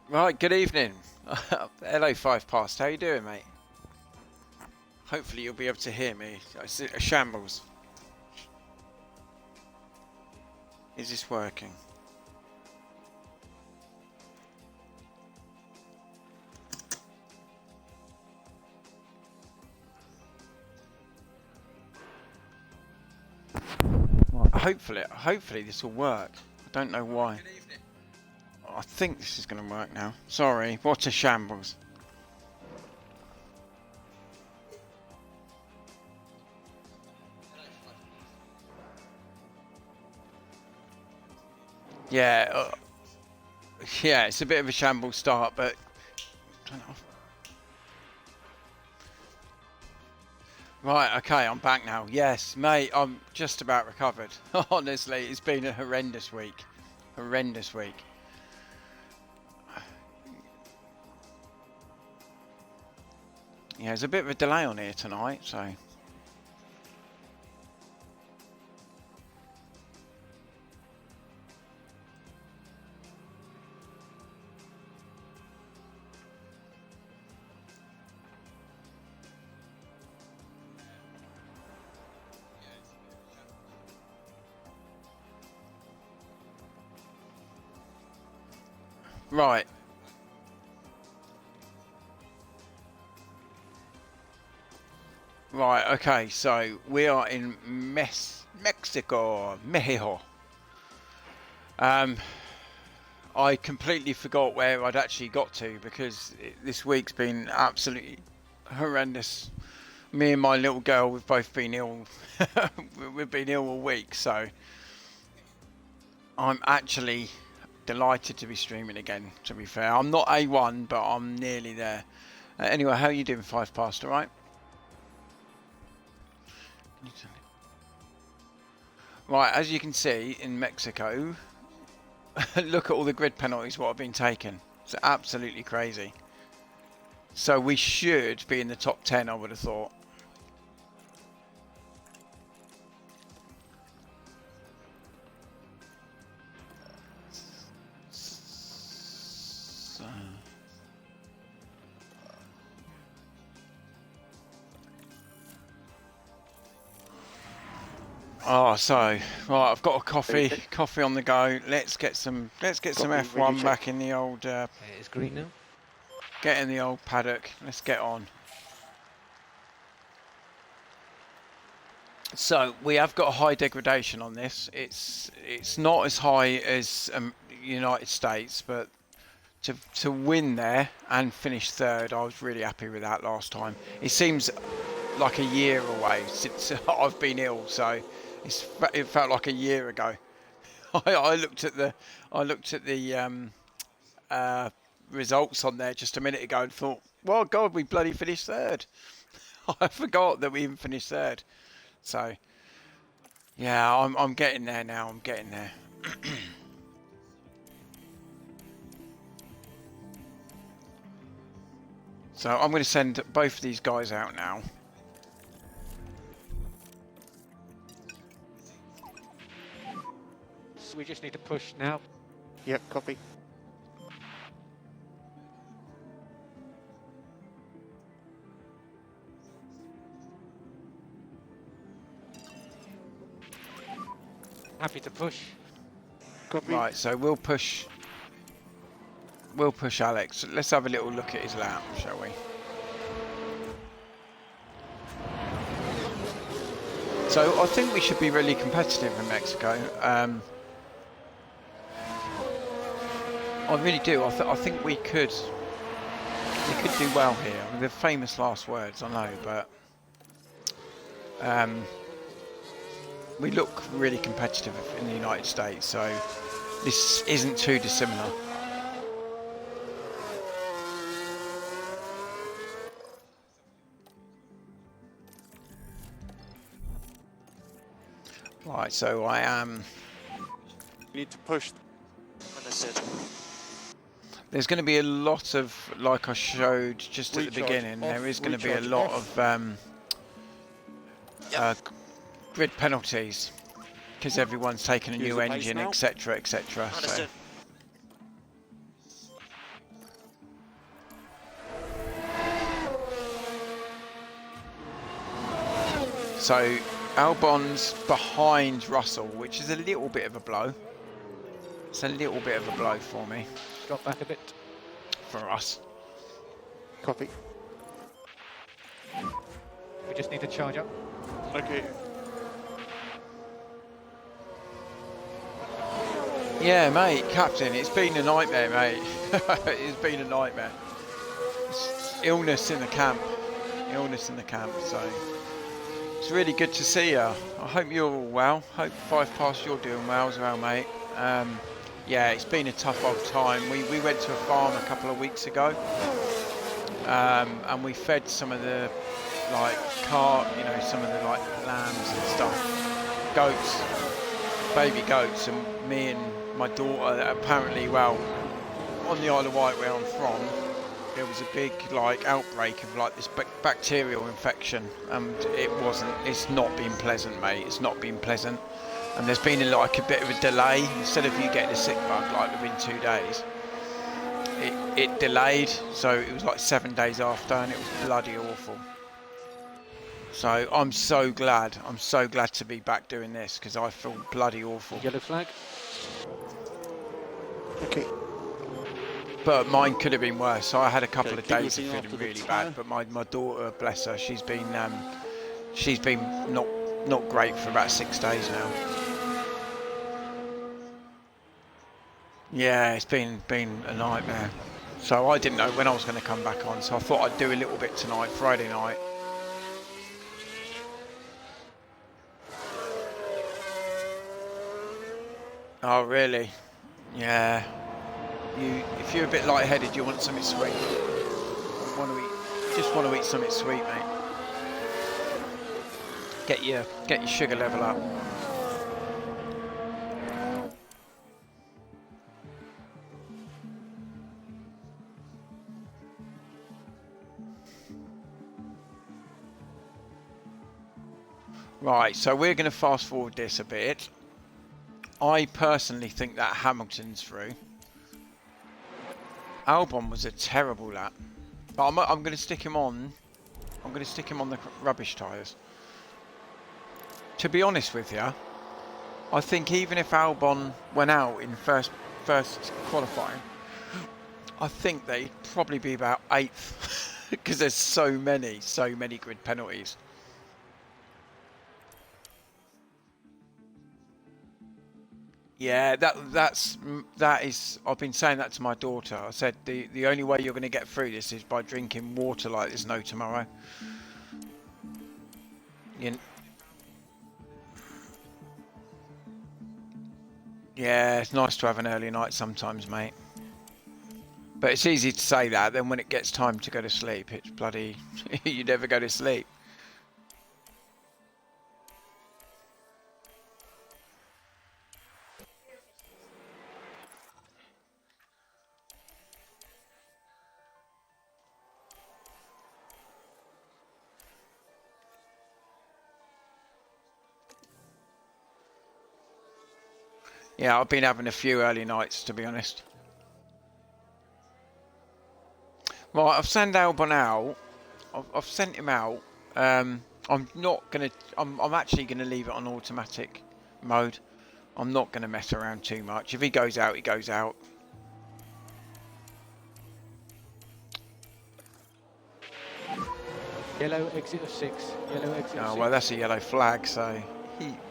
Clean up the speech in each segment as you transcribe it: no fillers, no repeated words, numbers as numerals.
Right, good evening. Hello, 5 past. How you doing, mate? Hopefully you'll be able to hear me. It's a shambles. Is this working? Right, hopefully this will work. I don't know why. Good evening. I think this is going to work now. Sorry, what a shambles. Yeah, yeah, it's a bit of a shambles start, but turn it off. Right, okay, I'm back now. Yes, mate, I'm just about recovered. Honestly, it's been a horrendous week. Horrendous week. Yeah, there's a bit of a delay on here tonight, so... Right. Right, okay, so we are in Mexico. I completely forgot where I'd actually got to because this week's been absolutely horrendous. Me and my little girl, we've both been ill. We've been ill all week, so I'm actually delighted to be streaming again, to be fair. I'm not A1, but I'm nearly there. Anyway, how are you doing, 5 past, alright? Right, as you can see in Mexico, look at all the grid penalties what have been taken. It's absolutely crazy. So we should be in the top 10, I would have thought. Oh, so right, I've got a coffee on the go. Let's get some F1 back in the old. It's green now. Get in the old paddock. Let's get on. So we have got a high degradation on this. It's not as high as United States, but to win there and finish third, I was really happy with that last time. It seems like a year away since I've been ill, so it felt like a year ago. I looked at the results on there just a minute ago and thought, well, God, we bloody finished third. I forgot that we even finished third. So, yeah, I'm getting there now. I'm getting there. So I'm going to send both of these guys out now. So we just need to push now. Yep, copy. Happy to push. Copy. Right, so we'll push Alex. Let's have a little look at his lap, shall we? So I think we should be really competitive in Mexico. I really do. I think we could do well here. I mean, the famous last words, I know, but we look really competitive in the United States, so this isn't too dissimilar. Right, so I am... We need to push. Understood. There's going to be a lot of, like I showed just at the beginning, there is going to be a lot of grid penalties because everyone's taken a new engine, etc., etc. So. So Albon's behind Russell, which is a little bit of a blow. It's a little bit of a blow for me, Drop back a bit. for us. Copy. We just need to charge up. Okay. Yeah, mate, Captain, it's been a nightmare, mate. It's been a nightmare. It's illness in the camp. Illness in the camp, so it's really good to see you. I hope you're all well. Hope 5 Past you're doing well as well, mate. Yeah, it's been a tough old time. We went to a farm a couple of weeks ago, and we fed some of the some of the lambs and stuff, goats, baby goats, and me and my daughter, apparently, well, on the Isle of Wight where I'm from, there was a big outbreak of this bacterial infection, and it's not been pleasant, mate. It's not been pleasant, and there's been a bit of a delay. Instead of you getting a sick bug within 2 days, it delayed, so it was 7 days after, and it was bloody awful. So I'm so glad to be back doing this, because I feel bloody awful. Yellow flag. Okay. But mine could have been worse. So I had a couple Okay, of keep days of looking feeling after the really tyre. bad. But my daughter, bless her, she's been not great for about 6 days now. Yeah, it's been a nightmare. So I didn't know when I was going to come back on. So I thought I'd do a little bit tonight, Friday night. Oh really? Yeah. If you're a bit lightheaded, you want something sweet. Just want to eat something sweet, mate. Get your sugar level up. Right, so we're going to fast forward this a bit. I personally think that Hamilton's through. Albon was a terrible lap, but I'm going to stick him on. I'm going to stick him on the rubbish tyres. To be honest with you, I think even if Albon went out in first qualifying, I think they'd probably be about 8th because there's so many grid penalties. Yeah, that is. I've been saying that to my daughter. I said the only way you're going to get through this is by drinking water like there's no tomorrow. Yeah, it's nice to have an early night sometimes, mate. But it's easy to say that. Then when it gets time to go to sleep, it's bloody. You never go to sleep. Yeah, I've been having a few early nights, to be honest. Right, I've sent Albon out. I've sent him out. I'm actually gonna leave it on automatic mode. I'm not gonna mess around too much. If he goes out, he goes out. Yellow exit of 6. Yellow exit of 6. Oh well, that's a yellow flag, so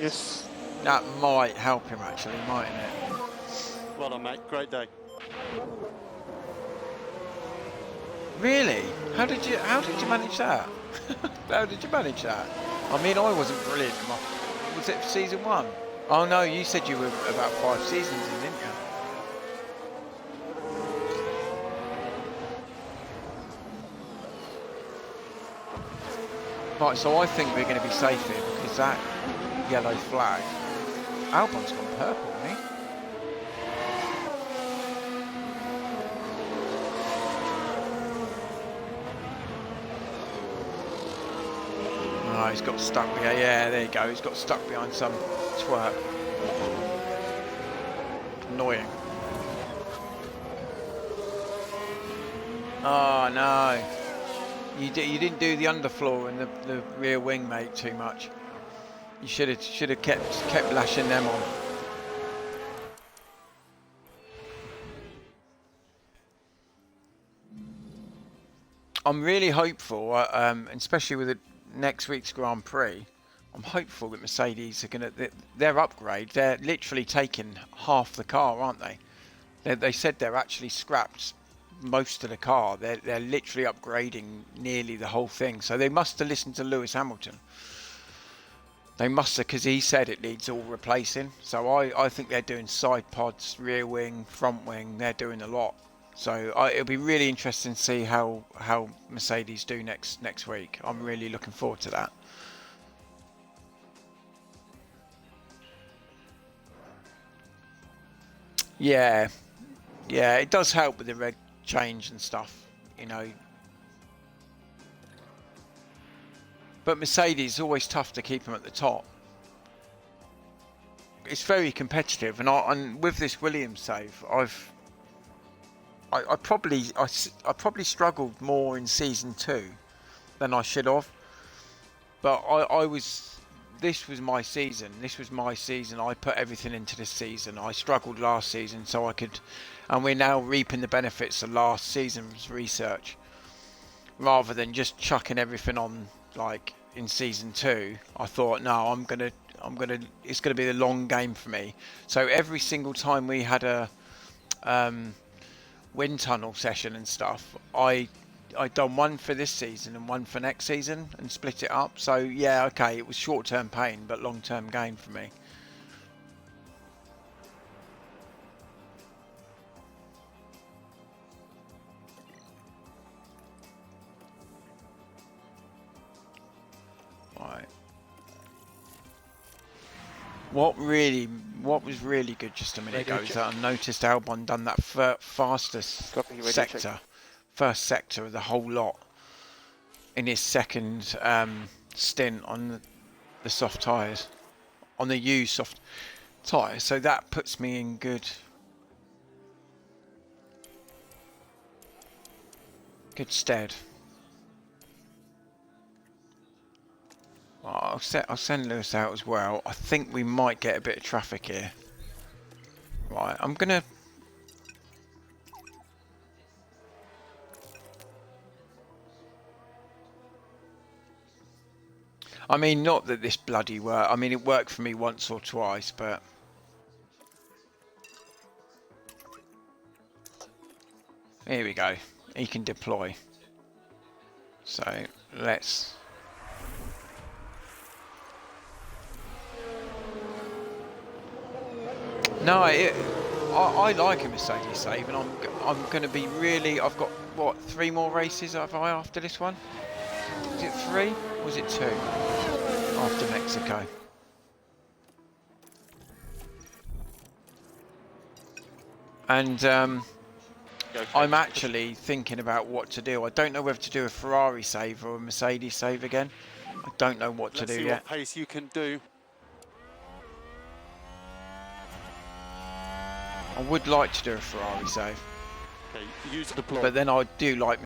Yes. that might help him actually, mightn't it? Well done, mate. Great day. Really? How did you manage that? How did you manage that? I mean, I wasn't brilliant. Was it season 1? Oh no, you said you were about 5 seasons in, didn't you? Right, so I think we're going to be safe here because that yellow flag. Albon's gone purple, hasn't he? Oh, he's got stuck behind. Yeah, there you go. He's got stuck behind some twerp. Annoying. Oh no. You didn't do the underfloor and the rear wing, mate, too much. You should have kept lashing them on. I'm really hopeful, especially with the next week's Grand Prix. I'm hopeful that Mercedes are going to their upgrade. They're literally taking half the car, aren't they? They said they're actually scrapped most of the car. They're literally upgrading nearly the whole thing. So they must have listened to Lewis Hamilton. They must have, because he said it needs all replacing. So I think they're doing side pods, rear wing, front wing. They're doing a lot. So it'll be really interesting to see how Mercedes do next week. I'm really looking forward to that. Yeah, it does help with the red change and stuff, you know. But Mercedes is always tough to keep them at the top. It's very competitive, and with this Williams save, I probably struggled more in season 2 than I should have. But this was my season. I put everything into this season. I struggled last season, so and we're now reaping the benefits of last season's research. Rather than just chucking everything on like in season 2, I thought, no, it's gonna be a long game for me. So every single time we had a wind tunnel session and stuff, I done one for this season and one for next season and split it up. So yeah, okay, it was short-term pain but long-term gain for me. Right. What was really good just a minute ago is that I noticed Albon done that fastest sector. First sector of the whole lot in his second stint on the soft tyres, on the used soft tyres. So that puts me in good stead. I'll send Lewis out as well. I think we might get a bit of traffic here. Right, I'm gonna. I mean, not that this bloody worked. I mean, it worked for me once or twice, but... Here we go. He can deploy. So, let's... No, I like a Mercedes save, and I'm going to be really... I've got, what, 3 more races have I after this one? Is it 3? Or was it 2? After Mexico. And I'm actually thinking about what to do. I don't know whether to do a Ferrari save or a Mercedes save again. I don't know what to do yet. What pace you can do. I would like to do a Ferrari save. Okay, use deploy. But then I do like